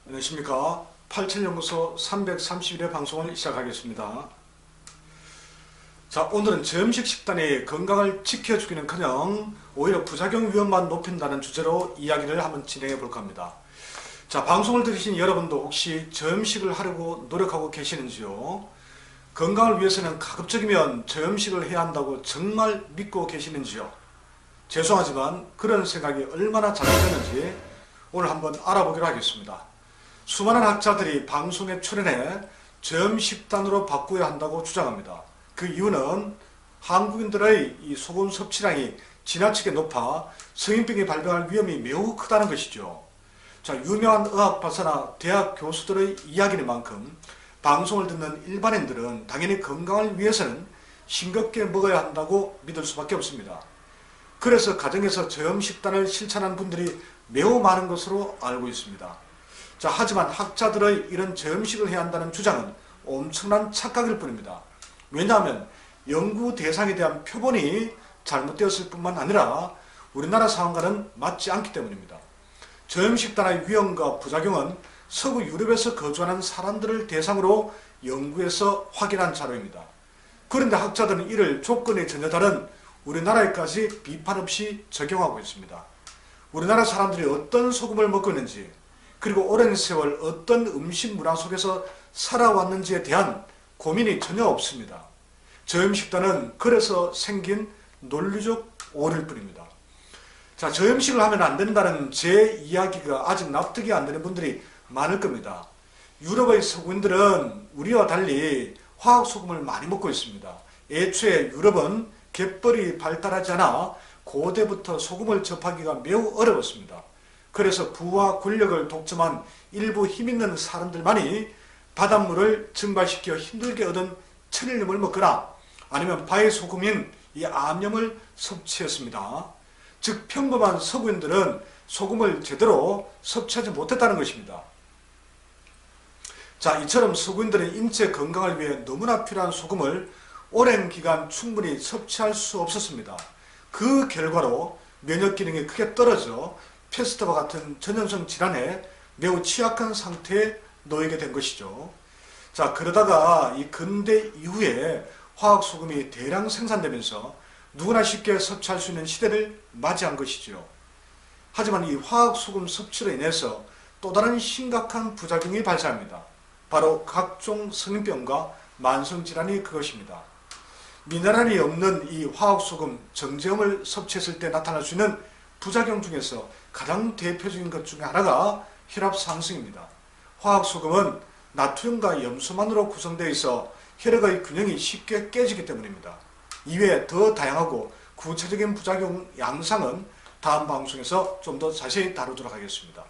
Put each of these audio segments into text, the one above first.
안녕하십니까. 87연구소 331회 방송을 시작하겠습니다. 자, 오늘은 저염식 식단이 건강을 지켜주기는커녕 오히려 부작용 위험만 높인다는 주제로 이야기를 한번 진행해 볼까 합니다. 자, 방송을 들으신 여러분도 혹시 저염식을 하려고 노력하고 계시는지요? 건강을 위해서는 가급적이면 저염식을 해야 한다고 정말 믿고 계시는지요? 죄송하지만 그런 생각이 얼마나 잘못되는지 오늘 한번 알아보기로 하겠습니다. 수많은 학자들이 방송에 출연해 저염식단으로 바꾸어야 한다고 주장합니다. 그 이유는 한국인들의 이 소금 섭취량이 지나치게 높아 성인병이 발병할 위험이 매우 크다는 것이죠. 자, 유명한 의학 박사나 대학 교수들의 이야기인만큼 방송을 듣는 일반인들은 당연히 건강을 위해서는 싱겁게 먹어야 한다고 믿을 수밖에 없습니다. 그래서 가정에서 저염식단을 실천하는 분들이 매우 많은 것으로 알고 있습니다. 자, 하지만 학자들의 이런 저염식을 해야 한다는 주장은 엄청난 착각일 뿐입니다. 왜냐하면 연구 대상에 대한 표본이 잘못되었을 뿐만 아니라 우리나라 상황과는 맞지 않기 때문입니다. 저염식단의 위험과 부작용은 서구 유럽에서 거주하는 사람들을 대상으로 연구해서 확인한 자료입니다. 그런데 학자들은 이를 조건이 전혀 다른 우리나라에까지 비판 없이 적용하고 있습니다. 우리나라 사람들이 어떤 소금을 먹고 있는지, 그리고 오랜 세월 어떤 음식 문화 속에서 살아왔는지에 대한 고민이 전혀 없습니다. 저염식단은 그래서 생긴 논리적 오류일 뿐입니다. 자, 저염식을 하면 안 된다는 제 이야기가 아직 납득이 안 되는 분들이 많을 겁니다. 유럽의 서구인들은 우리와 달리 화학소금을 많이 먹고 있습니다. 애초에 유럽은 갯벌이 발달하지 않아 고대부터 소금을 접하기가 매우 어려웠습니다. 그래서 부와 권력을 독점한 일부 힘있는 사람들만이 바닷물을 증발시켜 힘들게 얻은 천일염을 먹거나 아니면 바위소금인 이 암염을 섭취했습니다. 즉 평범한 서구인들은 소금을 제대로 섭취하지 못했다는 것입니다. 자, 이처럼 서구인들은 인체 건강을 위해 너무나 필요한 소금을 오랜 기간 충분히 섭취할 수 없었습니다. 그 결과로 면역 기능이 크게 떨어져 패스트와 같은 전염성 질환에 매우 취약한 상태에 놓이게 된 것이죠. 자, 그러다가 이 근대 이후에 화학소금이 대량 생산되면서 누구나 쉽게 섭취할 수 있는 시대를 맞이한 것이죠. 하지만 이 화학소금 섭취로 인해서 또 다른 심각한 부작용이 발생합니다. 바로 각종 성인병과 만성질환이 그것입니다. 미네랄이 없는 이 화학소금 정제염을 섭취했을 때 나타날 수 있는 부작용 중에서 가장 대표적인 것 중에 하나가 혈압 상승입니다. 화학소금은 나트륨과 염소만으로 구성되어 있어 혈액의 균형이 쉽게 깨지기 때문입니다. 이외에 더 다양하고 구체적인 부작용 양상은 다음 방송에서 좀 더 자세히 다루도록 하겠습니다.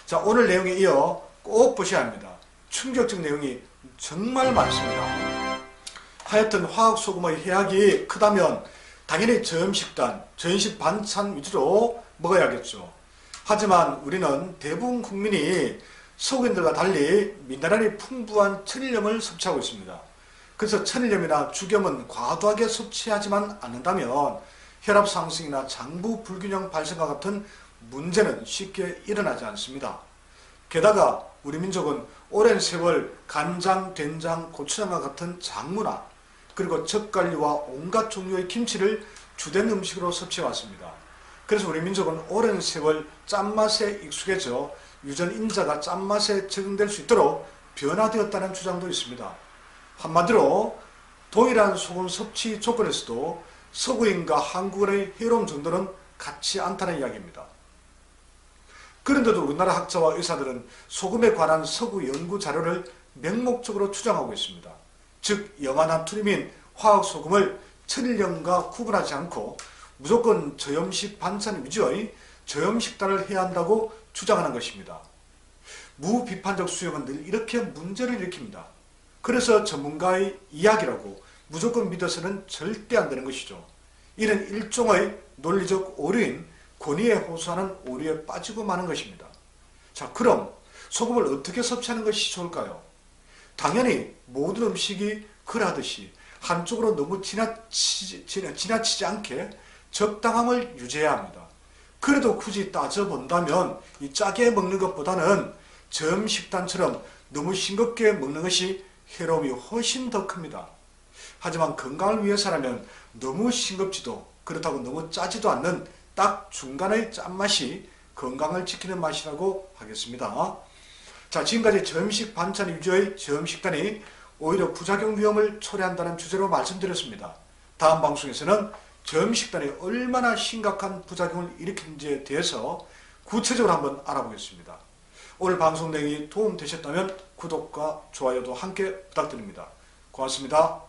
자, 오늘 내용에 이어 꼭 보셔야 합니다. 충격적 내용이 정말 많습니다. 하여튼 화학소금의 해악이 크다면 당연히 저염식단, 저염식 반찬 위주로 먹어야겠죠. 하지만 우리는 대부분 국민이 서구인들과 달리 미네랄이 풍부한 천일염을 섭취하고 있습니다. 그래서 천일염이나 죽염은 과도하게 섭취하지만 않는다면 혈압 상승이나 장부 불균형 발생과 같은 문제는 쉽게 일어나지 않습니다. 게다가 우리 민족은 오랜 세월 간장, 된장, 고추장과 같은 장문화, 그리고 젓갈류와 온갖 종류의 김치를 주된 음식으로 섭취해왔습니다. 그래서 우리 민족은 오랜 세월 짠맛에 익숙해져 유전인자가 짠맛에 적응될 수 있도록 변화되었다는 주장도 있습니다. 한마디로 동일한 소금 섭취 조건에서도 서구인과 한국인의 해로움 정도는 같지 않다는 이야기입니다. 그런데도 우리나라 학자와 의사들은 소금에 관한 서구 연구 자료를 맹목적으로 추정하고 있습니다. 즉 염화나트륨인 화학소금을 천일염과 구분하지 않고 무조건 저염식 반찬 위주의 저염식단을 해야 한다고 주장하는 것입니다. 무비판적 수용은 늘 이렇게 문제를 일으킵니다. 그래서 전문가의 이야기라고 무조건 믿어서는 절대 안 되는 것이죠. 이는 일종의 논리적 오류인 권위에 호소하는 오류에 빠지고 마는 것입니다. 자, 그럼 소금을 어떻게 섭취하는 것이 좋을까요? 당연히 모든 음식이 그러하듯이 한쪽으로 너무 지나치지 않게 적당함을 유지해야 합니다. 그래도 굳이 따져본다면 이 짜게 먹는 것보다는 저염식단처럼 너무 싱겁게 먹는 것이 해로움이 훨씬 더 큽니다. 하지만 건강을 위해서라면 너무 싱겁지도 그렇다고 너무 짜지도 않는 딱 중간의 짠맛이 건강을 지키는 맛이라고 하겠습니다. 자, 지금까지 저염식 반찬 위주의 저염식단이 오히려 부작용 위험을 초래한다는 주제로 말씀드렸습니다. 다음 방송에서는 저염식단이 얼마나 심각한 부작용을 일으키는지에 대해서 구체적으로 한번 알아보겠습니다. 오늘 방송 내용이 도움되셨다면 구독과 좋아요도 함께 부탁드립니다. 고맙습니다.